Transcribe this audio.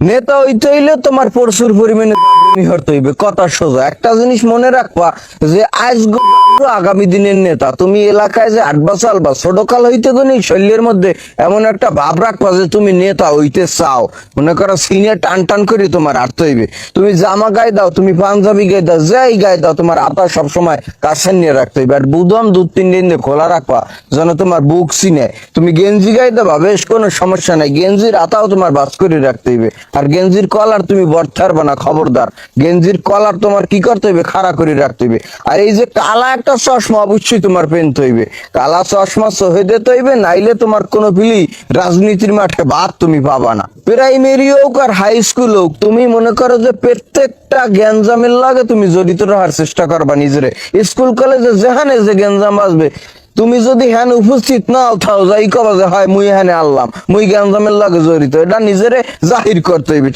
নেতা হইতে হইলে তোমার প্রচুর পরিমাণে জাগরণী হতে হইবে, কথা সোজা। একটা জিনিস মনে রাখবা যে আজ আগামী দিনের নেতা। তুমি এলাকায় যে আটবা চালবা, ছোটকাল হইতে তো নেই শরীরের মধ্যে এমন একটা ভাব রাখবা যে তুমি নেতা হইতে চাও। মনে করো সিনিয়র টান টান করে তোমার হাঁটতে হইবে। তুমি জামা গায়ে দাও, তুমি পাঞ্জাবি গায়ে দাও, যাই গায়ে দাও, তোমার আতা সবসময় কাছে নিয়ে রাখতে হইবে। আর বুদম 2-3 দিন খোলা রাখবা যেন তোমার বুক চিনে। তুমি গেঞ্জি গায়ে দেবা, বেশ কোনো সমস্যা নাই, গেঞ্জির আতাও তোমার বাস করে রাখতে হইবে। আর গেঞ্জির কলার তুমি বর্তে পারবা না, খবরদার। গেঞ্জির কলার তোমার কি করতে হইবে, খাড়া করে রাখতে হইবে। আর এই যে কালা একটা চশমা অবশ্যই তোমার পেনতে হইবে, কালা চশমা সহে দিতে হইবে, নাইলে তোমার কোনো পিলি রাজনীতির মাঠে ভাত তুমি পাবা না। প্রাইমারি হোক আর হাই স্কুল হোক, তুমি মনে করো যে প্রত্যেকটা গ্যাঞ্জামের লাগে তুমি জড়িত রাখার চেষ্টা করবা নিজেরে। স্কুল কলেজে যেখানে যে গ্যাঞ্জাম আসবে, তুমি যদি হ্যান উপস্থিত নাও থাও, যাই কবা যে হয় মুই হ্যানে আনলাম, মুই গ্যাঞ্জামের লাগে জড়িত, এটা নিজেরে জাহির করতে হইবে।